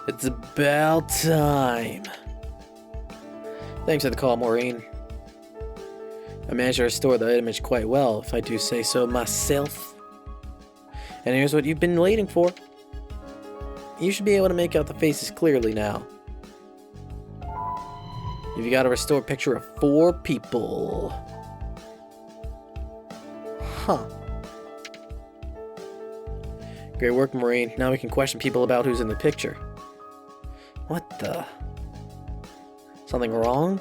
It's about time. Thanks for the call, Maureen. I managed to restore the image quite well, if I do say so myself. And here's what you've been waiting for. You should be able to make out the faces clearly now. You've got a restored picture of 4 people. Huh. Great work, Maureen. Now we can question people about who's in the picture. What the? Something wrong?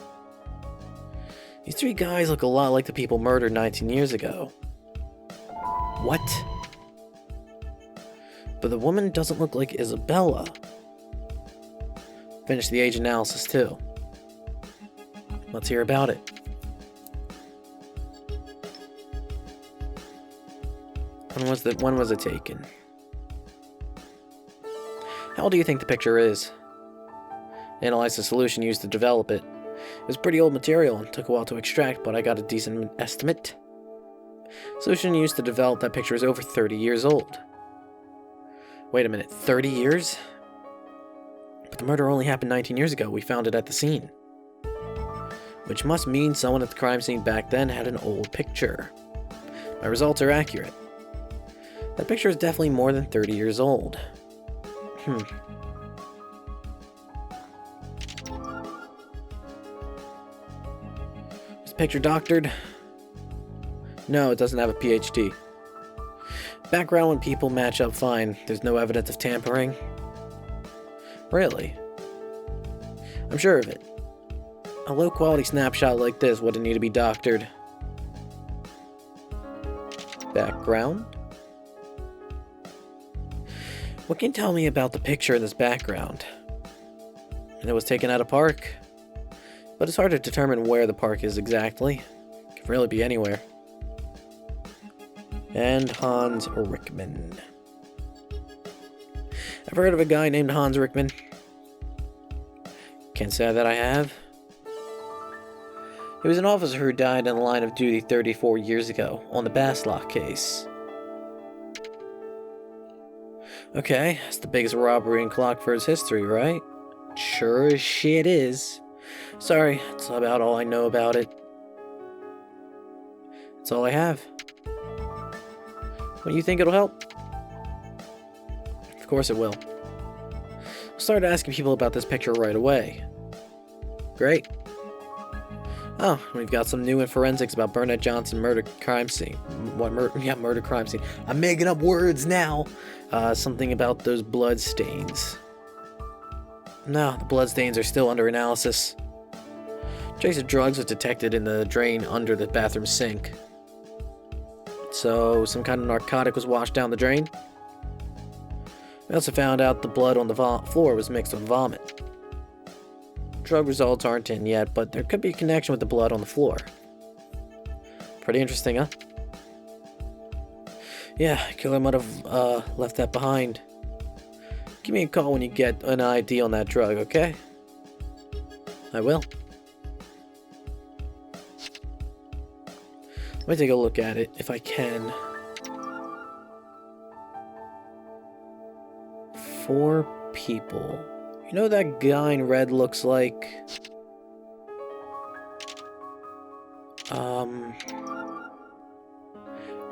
These 3 guys look a lot like the people murdered 19 years ago. What? But the woman doesn't look like Isabella. Finish the age analysis too. Let's hear about it. When was it taken? How old do you think the picture is? Analyze the solution used to develop it. It was pretty old material and took a while to extract, but I got a decent estimate. Solution used to develop that picture is over 30 years old. Wait a minute, 30 years? But the murder only happened 19 years ago. We found it at the scene. Which must mean someone at the crime scene back then had an old picture. My results are accurate. That picture is definitely more than 30 years old. Is the picture doctored? No, it doesn't have a PhD. Background when people match up fine. There's no evidence of tampering. Really? I'm sure of it. A low-quality snapshot like this wouldn't need to be doctored. Background? What can you tell me about the picture in this background? And it was taken at a park? But it's hard to determine where the park is exactly. It could really be anywhere. And Hans Rickman. I've heard of a guy named Hans Rickman. Can't say that I have. He was an officer who died in the line of duty 34 years ago on the Baslock case. Okay, that's the biggest robbery in Clockford's history, right? Sure as shit is. Sorry, that's about all I know about it. That's all I have. What do you think it'll help? Of course it will. I'll start asking people about this picture right away. Great. Oh, we've got some new in forensics about Burnett Johnson murder crime scene. Murder crime scene. I'm making up words now. Something about those blood stains. No, the blood stains are still under analysis. Trace of drugs was detected in the drain under the bathroom sink. So, some kind of narcotic was washed down the drain. We also found out the blood on the floor was mixed with vomit. Drug results aren't in yet, but there could be a connection with the blood on the floor. Pretty interesting, huh? Yeah, killer might have left that behind. Give me a call when you get an ID on that drug, okay? I will. Let me take a look at it, if I can. 4 people. You know what that guy in red looks like?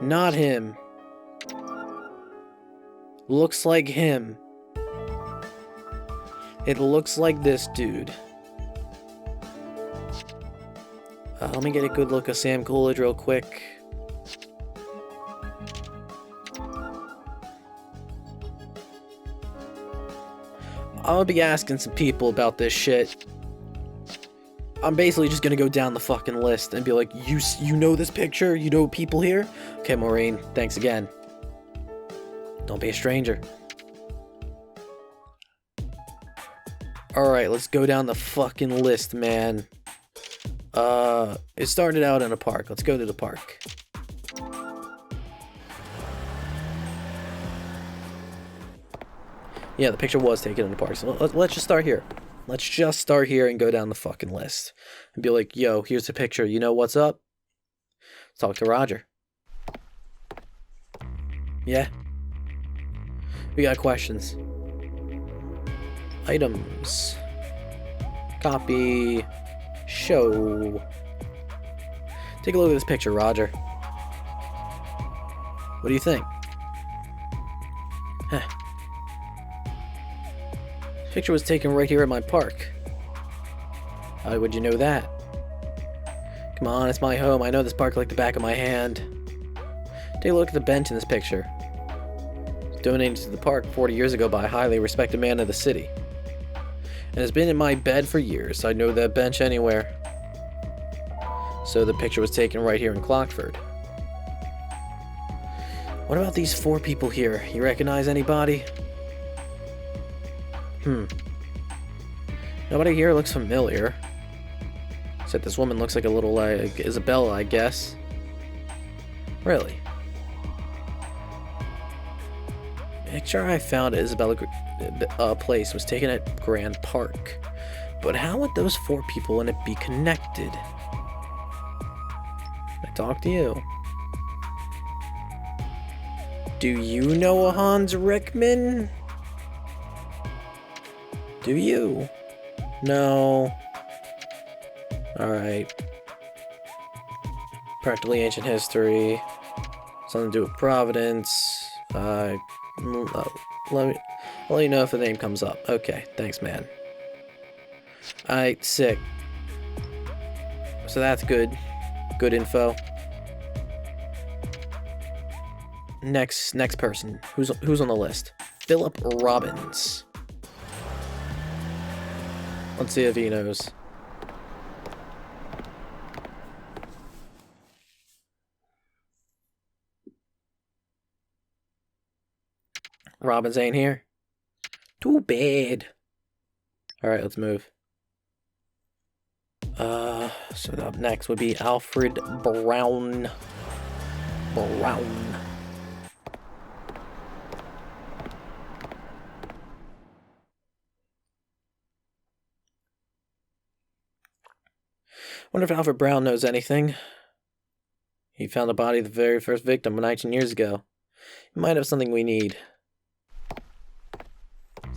Not him. Looks like him. It looks like this dude. Let me get a good look at Sam Coolidge real quick. I'll be asking some people about this shit. I'm basically just gonna go down the fucking list and be like, you know this picture? You know people here? Okay, Maureen, thanks again. Don't be a stranger. Alright, let's go down the fucking list, man. It started out in a park. Let's go to the park. Yeah, the picture was taken in the park. So let's just start here. Let's just start here and go down the fucking list. And be like, yo, here's the picture. You know what's up? Let's talk to Roger. Yeah? We got questions. Items. Copy. Show. Take a look at this picture, Roger. What do you think? Huh. This picture was taken right here at my park. How would you know that? Come on, it's my home. I know this park like the back of my hand. Take a look at the bench in this picture. It was donated to the park 40 years ago by a highly respected man of the city. And it's been in my bed for years. I know that bench anywhere. So the picture was taken right here in Clockford. What about these 4 people here? You recognize anybody? Nobody here looks familiar. Except this woman looks like a little like Isabella, I guess. Really? Picture I found at Isabella Place was taken at Grand Park. But how would those 4 people in it be connected? I talk to you. Do you know a Hans Rickman? Do you? No. Alright. Practically ancient history. Something to do with Providence. I'll let you know if the name comes up. Okay, thanks, man. Alright, sick. So that's good. Good info. Next person. Who's on the list? Philip Robbins. Let's see if he knows. Robbins ain't here. Too bad. Alright, let's move. So up next would be Alfred Brown. Wonder if Alfred Brown knows anything. He found the body of the very first victim 19 years ago. He might have something we need.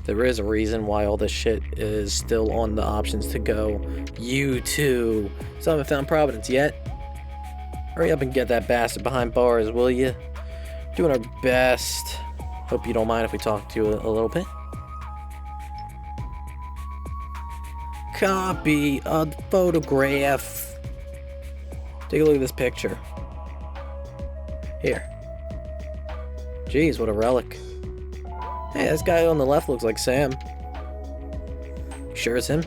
There is a reason why all this shit is still on the options to go. You too. Still haven't found Providence yet. Hurry up and get that bastard behind bars, will you? Doing our best. Hope you don't mind if we talk to you a little bit. Copy of the photograph. Take a look at this picture. Here. Jeez, what a relic. Hey, this guy on the left looks like Sam. Sure it's him?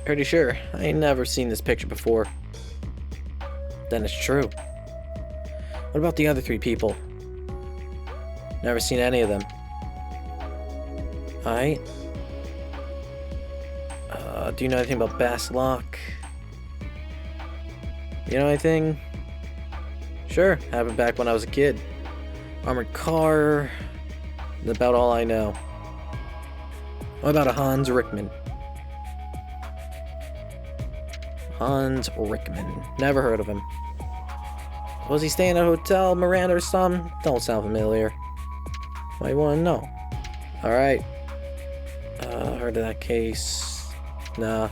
Pretty sure. I ain't never seen this picture before. Then it's true. What about the other 3 people? Never seen any of them. Alright. Do you know anything about Bass Lock? You know anything? Sure, happened back when I was a kid. Armored car. That's about all I know. What about a Hans Rickman? Hans Rickman. Never heard of him. Was he staying at a hotel, Miranda, or something? Don't sound familiar. Why you want to know? Alright. Heard of that case. Nah.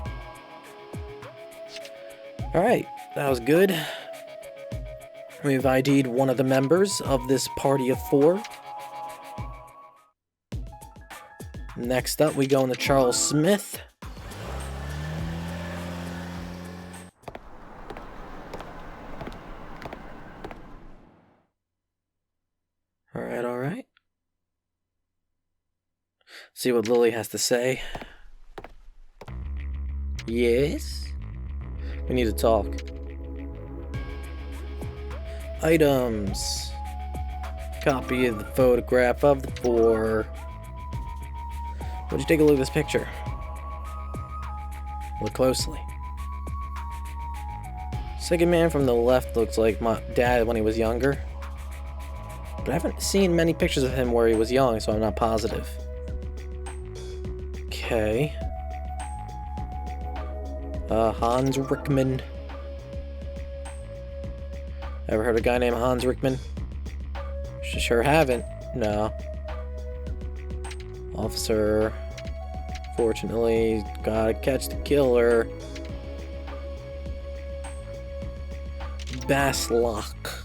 Alright, that was good. We've ID'd one of the members of this party of 4. Next up, we go into Charles Smith. Alright. See what Lily has to say. Yes? We need to talk. Items. Copy of the photograph of the 4. Would you take a look at this picture? Look closely. Second man from the left looks like my dad when he was younger. But I haven't seen many pictures of him where he was young, so I'm not positive. Okay. Hans Rickman. Ever heard of a guy named Hans Rickman? Sure haven't. No. Officer Fortunately, gotta catch the killer. Basslock.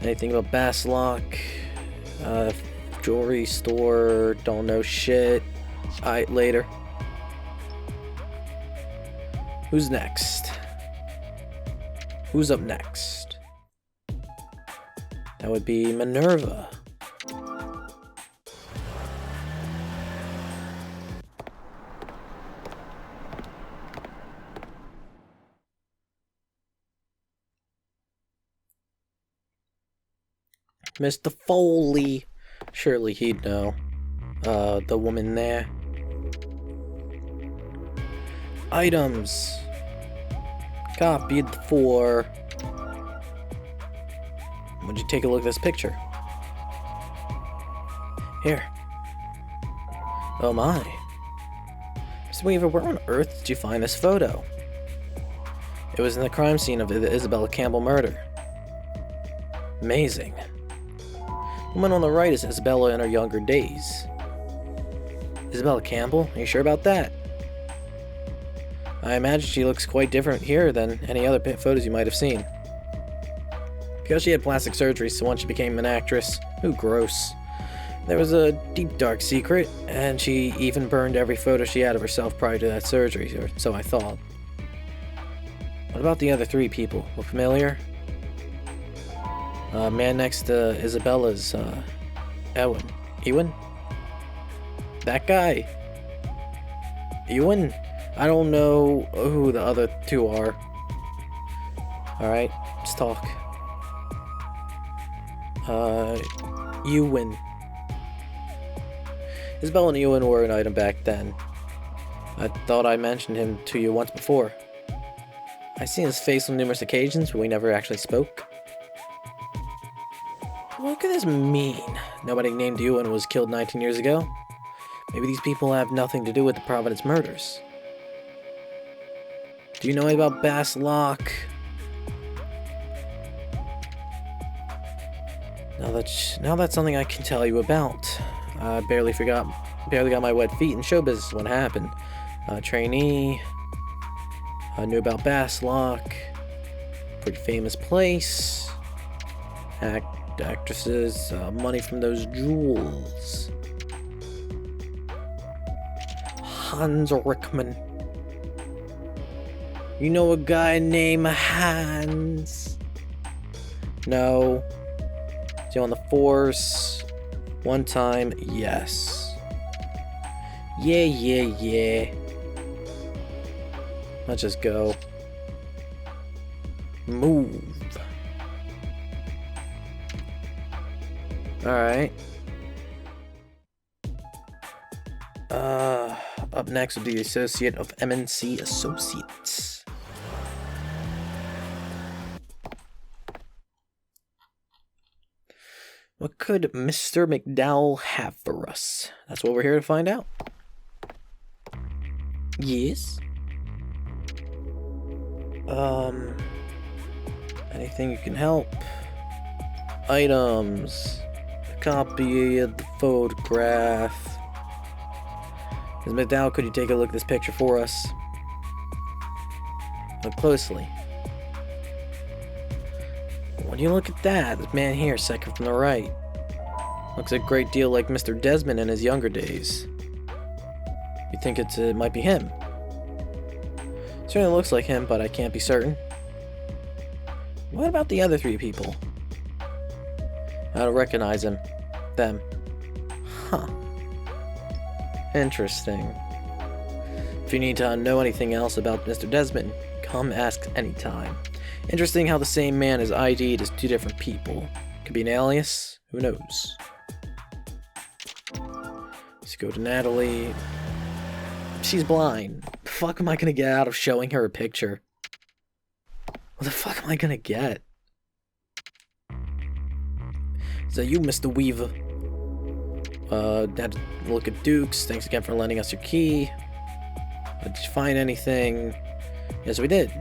Anything about Basslock? Jewelry store, don't know shit. Alright, later. Who's next? Who's up next? That would be Minerva. Mr. Foley. Surely he'd know. The woman there. Items. Copied for. Would you take a look at this picture? Here. Oh my. Mr. Weaver, where on earth did you find this photo? It was in the crime scene of the Isabella Campbell murder. Amazing. The woman on the right is Isabella in her younger days. Isabella Campbell? Are you sure about that? I imagine she looks quite different here than any other photos you might have seen. Because she had plastic surgery, so once she became an actress, ooh, gross. There was a deep, dark secret, and she even burned every photo she had of herself prior to that surgery, or so I thought. What about the other three people? Look familiar? Man next to Isabella's, Ewan? That guy? Ewan? I don't know who the other two are. Alright, let's talk. Ewan. Isabella and Ewan were an item back then. I thought I mentioned him to you once before. I've seen his face on numerous occasions, but we never actually spoke. What could this mean? Nobody named Ewan was killed 19 years ago? Maybe these people have nothing to do with the Providence murders. Do you know anything about Basslock? Now that's something I can tell you about. I barely got my wet feet in show business when it happened. Trainee. I knew about Basslock. Pretty famous place. Actresses. Money from those jewels. Hans Rickman. You know a guy named Hans? No. Is he on the force? One time, yes. Yeah. Let's just go. Move. Alright. Up next would be the Associate of MNC Associates. What could Mr. McDowell have for us? That's what we're here to find out. Yes? Anything you can help? Items. A copy of the photograph. Ms. McDowell, could you take a look at this picture for us? Look closely. When you look at that, this man here, second from the right, looks a great deal like Mr. Desmond in his younger days. You think it might be him? Certainly looks like him, but I can't be certain. What about the other three people? I don't recognize them. Huh. Interesting. If you need to know anything else about Mr. Desmond, come ask anytime. Interesting how the same man is ID'd as two different people. Could be an alias? Who knows? Let's go to Natalie. She's blind. The fuck am I gonna get out of showing her a picture? What the fuck am I gonna get? Is that you, Mr. Weaver? Had to look at Dukes. Thanks again for lending us your key. Did you find anything? Yes, we did.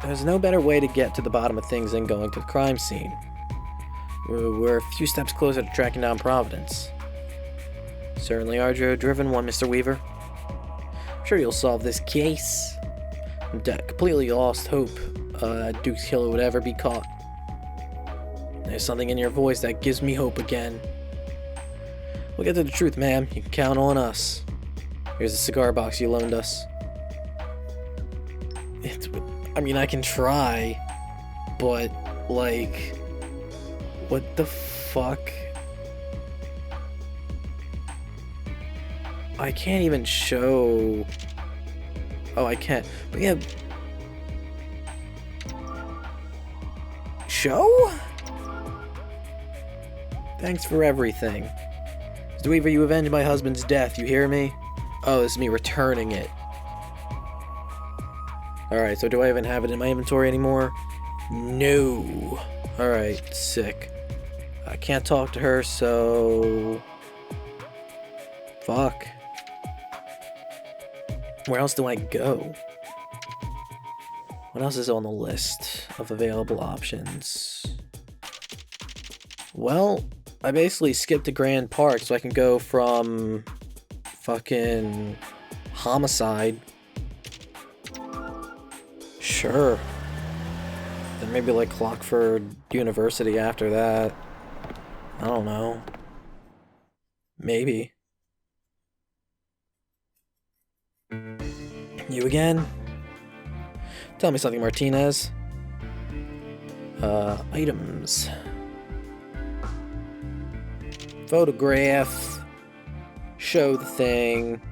There's no better way to get to the bottom of things than going to the crime scene. We're a few steps closer to tracking down Providence. Certainly are a driven one, Mr. Weaver. I'm sure you'll solve this case. I'm completely lost hope Duke's killer would ever be caught. There's something in your voice that gives me hope again. We'll get to the truth, ma'am. You can count on us. Here's the cigar box you loaned us. I mean, I can try, but, like, what the fuck? I can't even show... Oh, I can't. But yeah... Show? Thanks for everything. Mr. Weaver, you avenged my husband's death, you hear me? Oh, this is me returning it. Alright, so do I even have it in my inventory anymore? No. Alright, sick. I can't talk to her, so... Fuck. Where else do I go? What else is on the list of available options? Well, I basically skipped a Grand Park, so I can go from... fucking... Homicide. Sure. Then maybe like Clockford University after that. I don't know. Maybe. You again? Tell me something, Martinez. Items. Photograph. Show the thing.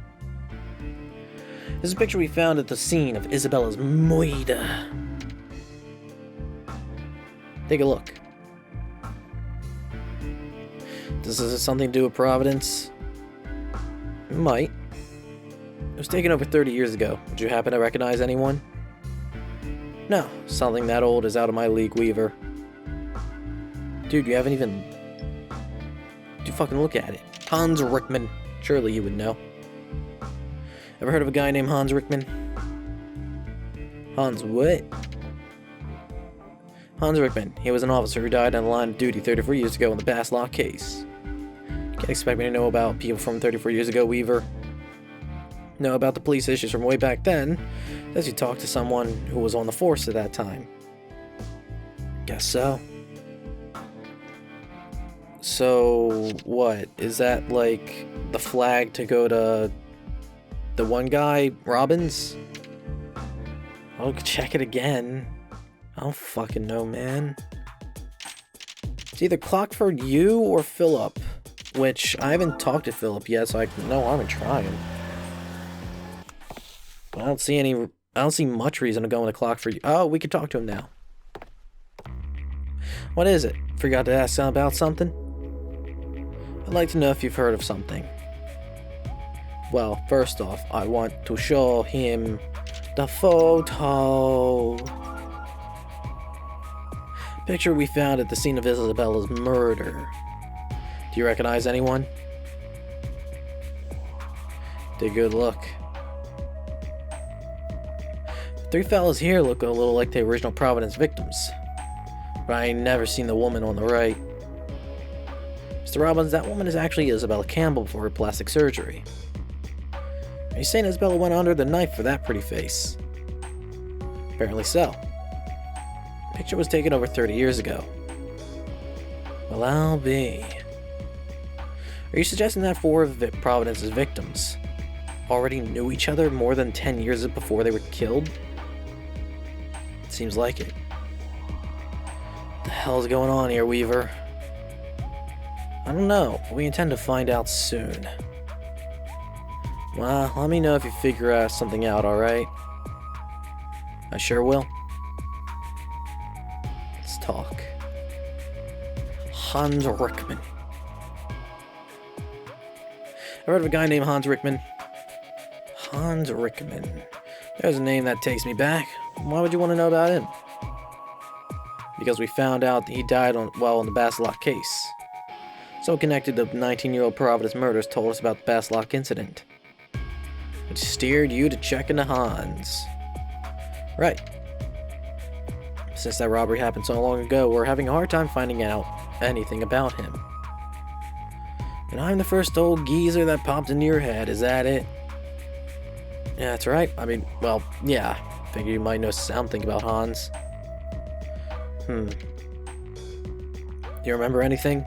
This is a picture we found at the scene of Isabella's murder. Take a look. Does this have something to do with Providence? It might. It was taken over 30 years ago. Would you happen to recognize anyone? No, something that old is out of my league, Weaver. Dude, you haven't even... You fucking look at it. Hans Rickman. Surely you would know. Ever heard of a guy named Hans Rickman? Hans what? Hans Rickman. He was an officer who died on the line of duty 34 years ago in the Basslock case. You can't expect me to know about people from 34 years ago, Weaver. Know about the police issues from way back then, as you talk to someone who was on the force at that time. Guess so. So, what? Is that, like, the flag to go to the one guy, Robbins? I'll check it again. I don't fucking know, man. It's either Clockford U or Philip, which I haven't talked to Philip yet, so I know I'm trying. But I don't see much reason to go into Clockford. Oh, we can talk to him now. What is it? Forgot to ask about something? I'd like to know if you've heard of something. Well, first off, I want to show him the photo. Picture we found at the scene of Isabella's murder. Do you recognize anyone? Take a good look. The three fellas here look a little like the original Providence victims. But I ain't never seen the woman on the right. Mr. Robbins, that woman is actually Isabella Campbell for her plastic surgery. Are you saying Isabella went under the knife for that pretty face? Apparently so. The picture was taken over 30 years ago. Well, I'll be. Are you suggesting that four of Providence's victims already knew each other more than 10 years before they were killed? It seems like it. What the hell's going on here, Weaver? I don't know, but we intend to find out soon. Well, let me know if you figure something out, alright? I sure will. Let's talk. Hans Rickman. I heard of a guy named Hans Rickman. Hans Rickman. There's a name that takes me back. Why would you want to know about him? Because we found out that he died while in the Basslock case. So connected to 19-year-old Providence murders told us about the Basslock incident, which steered you to check into Hans. Right. Since that robbery happened so long ago, we're having a hard time finding out anything about him. And I'm the first old geezer that popped into your head, is that it? Yeah, that's right. I mean, well, yeah. Figure you might know something about Hans. Do you remember anything?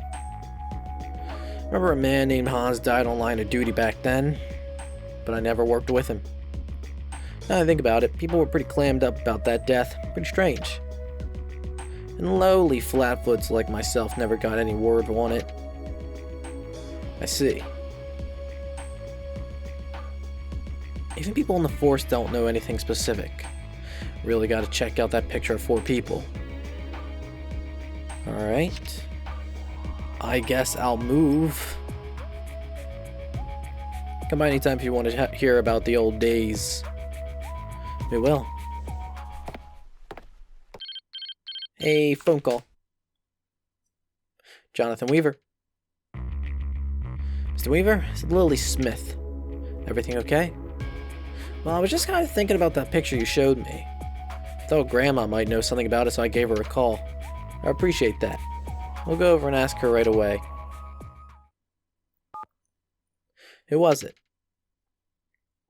Remember a man named Hans died on line of duty back then, but I never worked with him. Now that I think about it, people were pretty clammed up about that death. Pretty strange. And lowly flatfoots like myself never got any word on it. I see. Even people in the force don't know anything specific. Really gotta check out that picture of 4 people. Alright. I guess I'll move. Come by anytime if you want to hear about the old days. We will. Hey, phone call. Jonathan Weaver. Mr. Weaver, it's Lily Smith. Everything okay? Well, I was just kind of thinking about that picture you showed me. Thought Grandma might know something about it, so I gave her a call. I appreciate that. We'll go over and ask her right away. Who was it?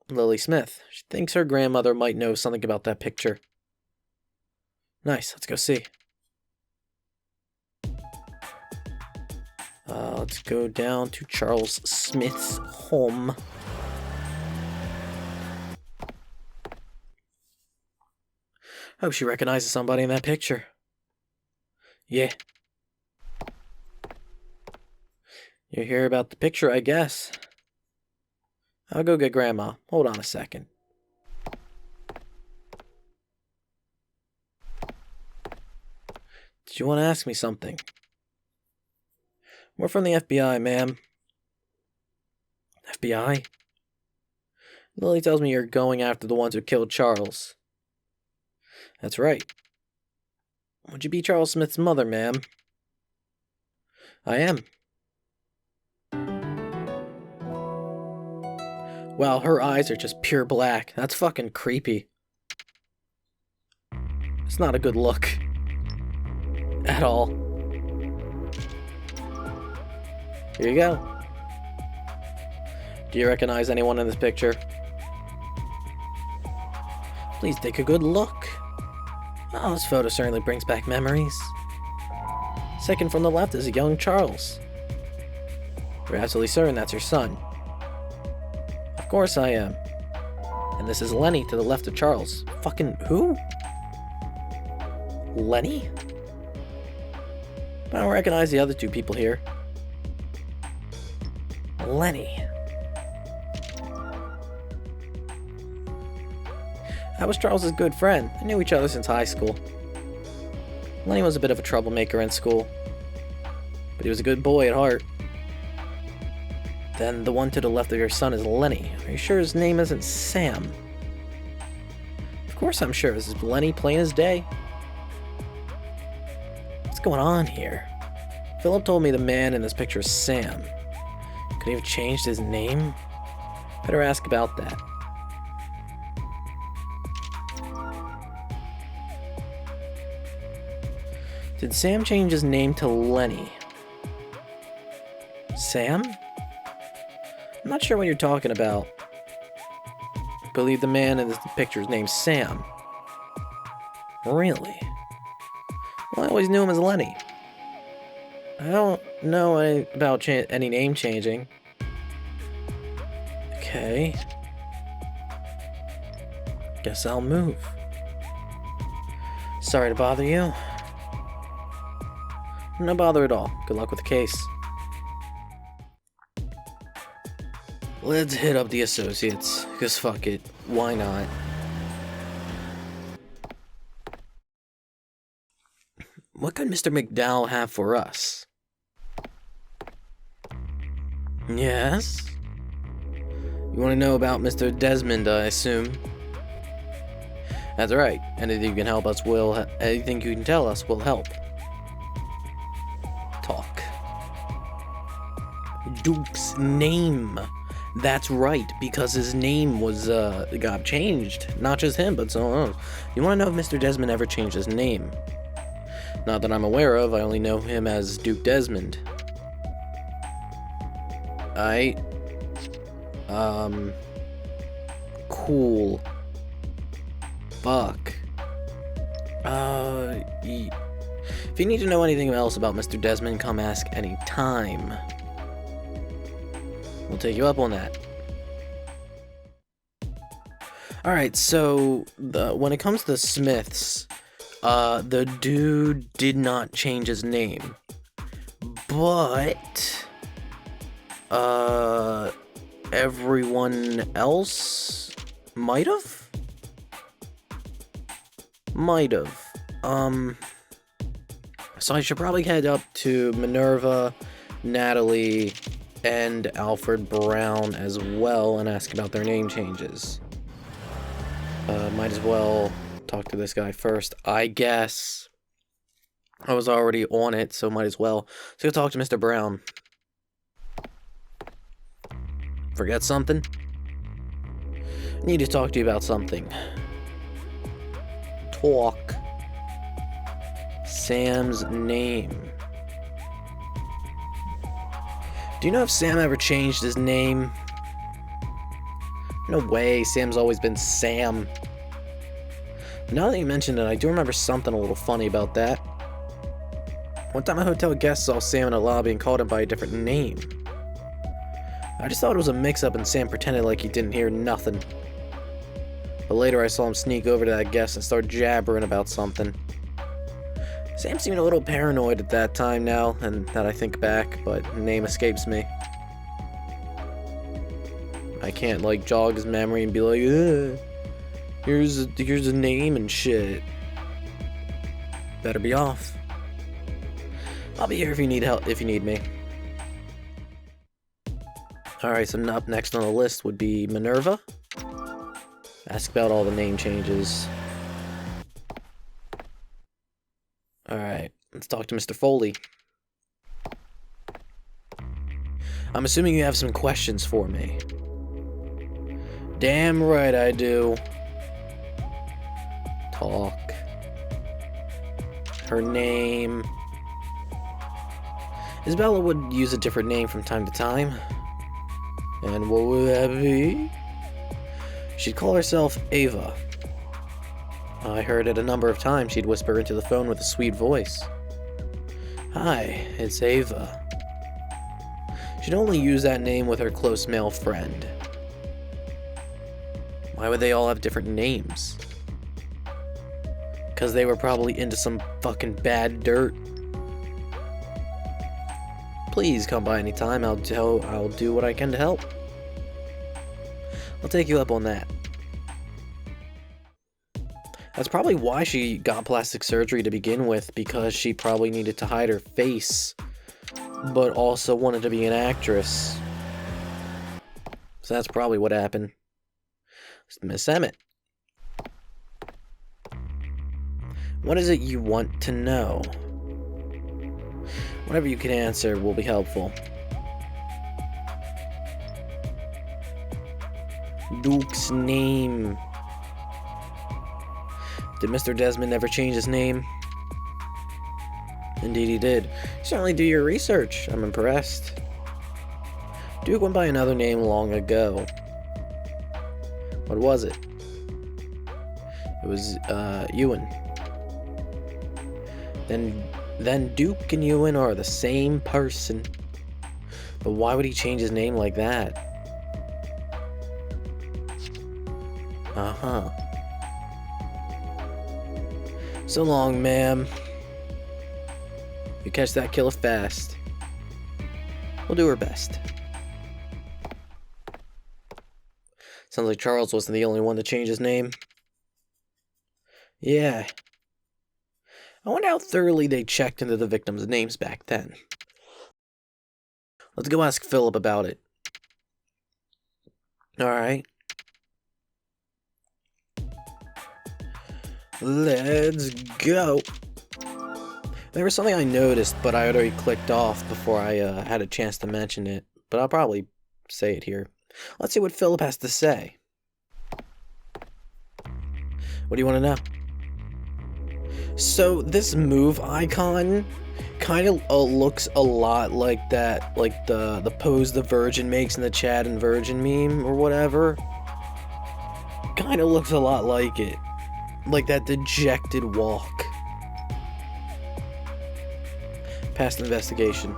Lily Smith. She thinks her grandmother might know something about that picture. Nice, let's go see. Let's go down to Charles Smith's home. Hope she recognizes somebody in that picture. Yeah. You hear about the picture, I guess. I'll go get Grandma. Hold on a second. Did you want to ask me something? We're from the FBI, ma'am. FBI? Lily tells me you're going after the ones who killed Charles. That's right. Would you be Charles Smith's mother, ma'am? I am. Wow, her eyes are just pure black. That's fucking creepy. It's not a good look. At all. Here you go. Do you recognize anyone in this picture? Please take a good look. Oh, this photo certainly brings back memories. Second from the left is a young Charles. You're absolutely certain that's your son? Of course I am. And this is Lenny to the left of Charles. Fucking who? Lenny? I don't recognize the other 2 people here. Lenny. I was Charles's good friend. I knew each other since high school. Lenny was a bit of a troublemaker in school, but he was a good boy at heart. Then the one to the left of your son is Lenny. Are you sure his name isn't Sam? Of course I'm sure. This is Lenny plain as day. What's going on here? Philip told me the man in this picture is Sam. Could he have changed his name? Better ask about that. Did Sam change his name to Lenny? Sam? I'm not sure what you're talking about. I believe the man in this picture is named Sam. Really? Well, I always knew him as Lenny. I don't know about any name changing. Okay. Guess I'll move. Sorry to bother you. No bother at all. Good luck with the case. Let's hit up the associates, because fuck it. Why not? What could Mr. McDowell have for us? Yes? You want to know about Mr. Desmond, I assume? That's right. Anything you can help us will... anything you can tell us will help. Talk. Duke's name. That's right, because his name was, got changed. Not just him, but someone else. You want to know if Mr. Desmond ever changed his name? Not that I'm aware of, I only know him as Duke Desmond. I cool. Fuck. If you need to know anything else about Mr. Desmond, come ask any time. We'll take you up on that. Alright, so when it comes to the Smiths, the dude did not change his name. But everyone else might have? Might have. So I should probably head up to Minerva, Natalie, and Alfred Brown as well and ask about their name changes. Might as well talk to this guy first, I guess. I was already on it, so might as well. Let's go talk to Mr. Brown. Forget something? I need to talk to you about something. Talk. Sam's name. Do you know if Sam ever changed his name? No way, Sam's always been Sam. Now that you mentioned it, I do remember something a little funny about that. One time a hotel guest saw Sam in a lobby and called him by a different name. I just thought it was a mix-up and Sam pretended like he didn't hear nothing. But later I saw him sneak over to that guest and start jabbering about something. Sam seemed a little paranoid at that time now, and that I think back, but name escapes me. I can't, like, jog his memory and be like, here's a name and shit. Better be off. I'll be here if you need help, if you need me. Alright, so up next on the list would be Minerva. Ask about all the name changes. Alright, let's talk to Mr. Foley. I'm assuming you have some questions for me. Damn right I do. Talk. Her name. Isabella would use a different name from time to time. And what would that be? She'd call herself Ava. I heard it a number of times. She'd whisper into the phone with a sweet voice. Hi, it's Ava. She'd only use that name with her close male friend. Why would they all have different names? Because they were probably into some fucking bad dirt. Please come by anytime. I'll do what I can to help. I'll take you up on that. That's probably why she got plastic surgery to begin with, because she probably needed to hide her face, but also wanted to be an actress. So that's probably what happened. Miss Emmett. What is it you want to know? Whatever you can answer will be helpful. Duke's name. Did Mr. Desmond ever change his name? Indeed he did. You certainly do your research. I'm impressed. Duke went by another name long ago. What was it? It was, Ewan. Then Duke and Ewan are the same person. But why would he change his name like that? Uh-huh. So long, ma'am. You catch that killer fast. We'll do our best. Sounds like Charles wasn't the only one to change his name. Yeah. I wonder how thoroughly they checked into the victims' names back then. Let's go ask Philip about it. Alright. Let's go. There was something I noticed, but I had already clicked off before I had a chance to mention it. But I'll probably say it here. Let's see what Philip has to say. What do you want to know? So this move icon kind of looks a lot like that, like the pose the Virgin makes in the Chad and Virgin meme or whatever. Kind of looks a lot like it. Like that dejected walk. Past investigation.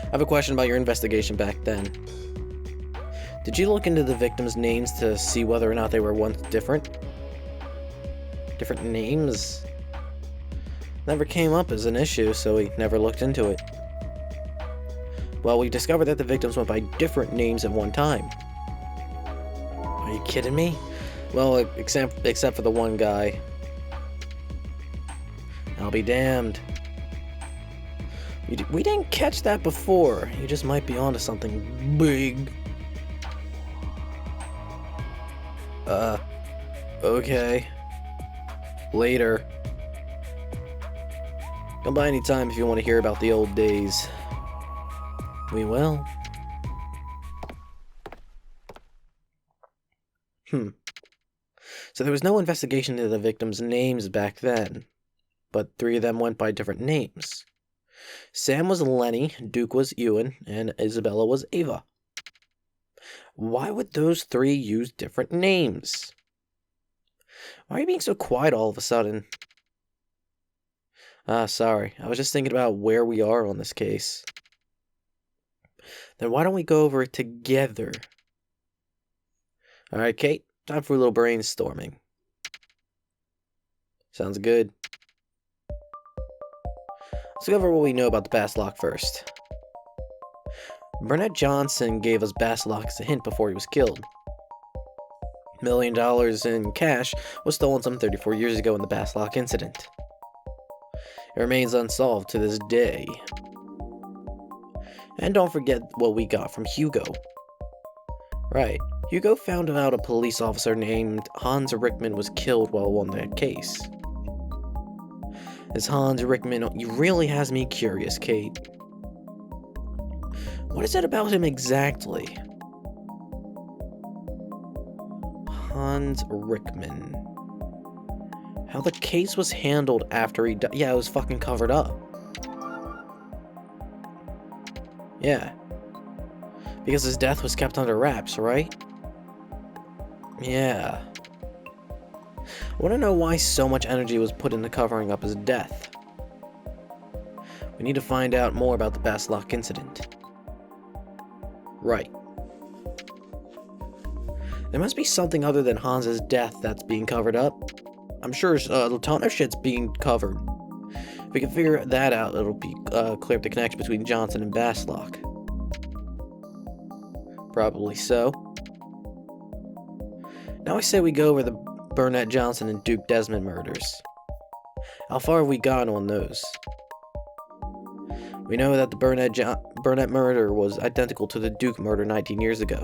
I have a question about your investigation back then. Did you look into the victims' names to see whether or not they were once different? Different names? Never came up as an issue, so we never looked into it. Well, we discovered that the victims went by different names at one time. Are you kidding me? Well, except for the one guy. I'll be damned. We didn't catch that before. You just might be onto something big. Okay. Later. Come by anytime if you want to hear about the old days. We will. So there was no investigation into the victims' names back then, but 3 of them went by different names. Sam was Lenny, Duke was Ewan, and Isabella was Ava. Why would those 3 use different names? Why are you being so quiet all of a sudden? Sorry. I was just thinking about where we are on this case. Then why don't we go over it together? Alright, Kate. Time for a little brainstorming. Sounds good. Let's go over what we know about the Basslock first. Burnett Johnson gave us Basslock as a hint before he was killed. $1 million in cash was stolen some 34 years ago in the Basslock incident. It remains unsolved to this day. And don't forget what we got from Hugo. Right, Hugo found out a police officer named Hans Rickman was killed while on that case. This Hans Rickman really has me curious, Kate. What is it about him exactly? Hans Rickman. How the case was handled after he died. Yeah, it was fucking covered up. Yeah. Because his death was kept under wraps, right? Yeah. I want to know why so much energy was put into covering up his death. We need to find out more about the Basslock incident. Right. There must be something other than Hans's death that's being covered up. I'm sure a ton of shit's being covered. If we can figure that out, it'll be clear up the connection between Johnson and Basslock. Probably so. Now I say we go over the Burnett Johnson and Duke Desmond murders. How far have we gone on those? We know that the Burnett murder was identical to the Duke murder 19 years ago.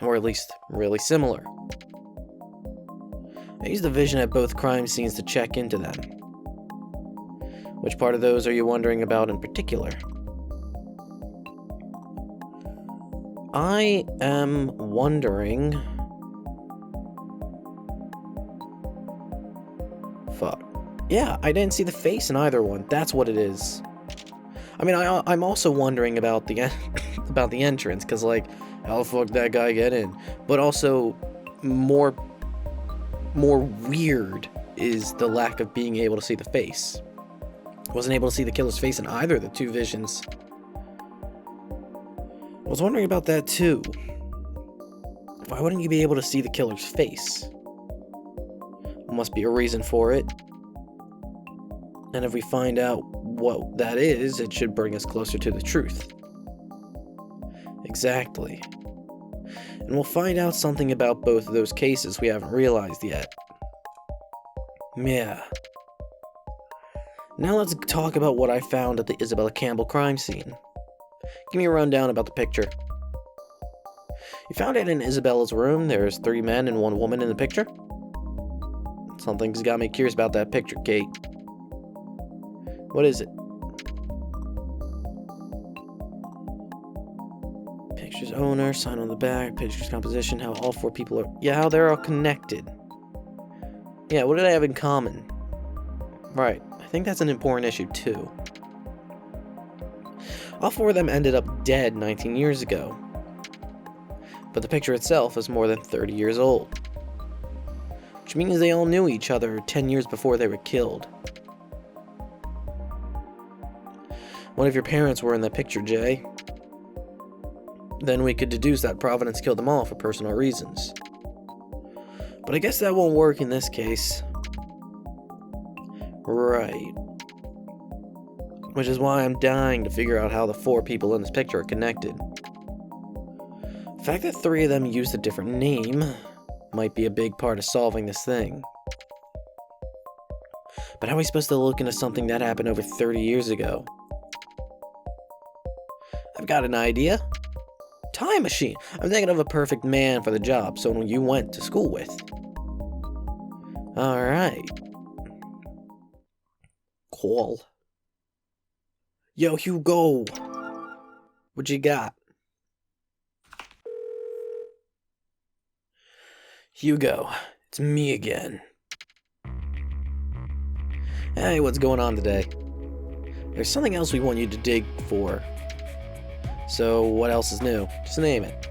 Or at least, really similar. I used the vision at both crime scenes to check into them. Which part of those are you wondering about in particular? I am wondering... Fuck. Yeah, I didn't see the face in either one. That's what it is. I mean, I'm also wondering about the about the entrance, because, like, how the fuck did that guy get in? But also, more weird is the lack of being able to see the face. Wasn't able to see the killer's face in either of the 2 visions. I was wondering about that too. Why wouldn't you be able to see the killer's face? There must be a reason for it. And if we find out what that is, it should bring us closer to the truth. Exactly. And we'll find out something about both of those cases we haven't realized yet. Yeah. Now let's talk about what I found at the Isabella Campbell crime scene. Give me a rundown about the picture. You found it in Isabella's room. There's 3 men and 1 woman in the picture. Something's got me curious about that picture, Kate. What is it? Picture's owner, sign on the back, picture's composition, how all 4 people are... Yeah, how they're all connected. Yeah, what do they have in common? Right, I think that's an important issue too. All 4 of them ended up dead 19 years ago. But the picture itself is more than 30 years old. Which means they all knew each other 10 years before they were killed. What if your parents were in that picture, Jay? Then we could deduce that Providence killed them all for personal reasons. But I guess that won't work in this case. Right. Which is why I'm dying to figure out how the 4 people in this picture are connected. The fact that 3 of them used a different name might be a big part of solving this thing. But how are we supposed to look into something that happened over 30 years ago? I've got an idea. Time machine. I'm thinking of a perfect man for the job, someone you went to school with. Alright. Cool. Yo, Hugo. What you got? Hugo, it's me again. Hey, what's going on today? There's something else we want you to dig for. So, what else is new? Just name it.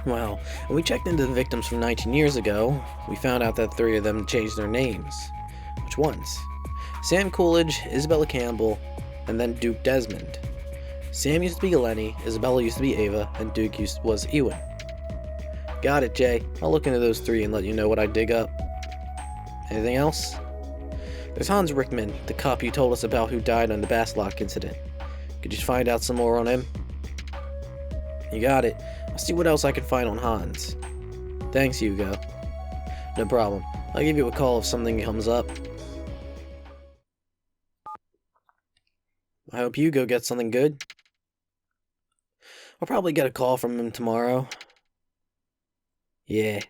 Well, when we checked into the victims from 19 years ago, we found out that 3 of them changed their names. Which ones? Sam Coolidge, Isabella Campbell, and then Duke Desmond. Sam used to be Lenny, Isabella used to be Ava, and Duke was Ewan. Got it, Jay. I'll look into those 3 and let you know what I dig up. Anything else? There's Hans Rickman, the cop you told us about who died on the Baslock incident. Could you find out some more on him? You got it. I'll see what else I can find on Hans. Thanks, Hugo. No problem. I'll give you a call if something comes up. I hope Hugo gets something good. I'll probably get a call from him tomorrow. Yeah.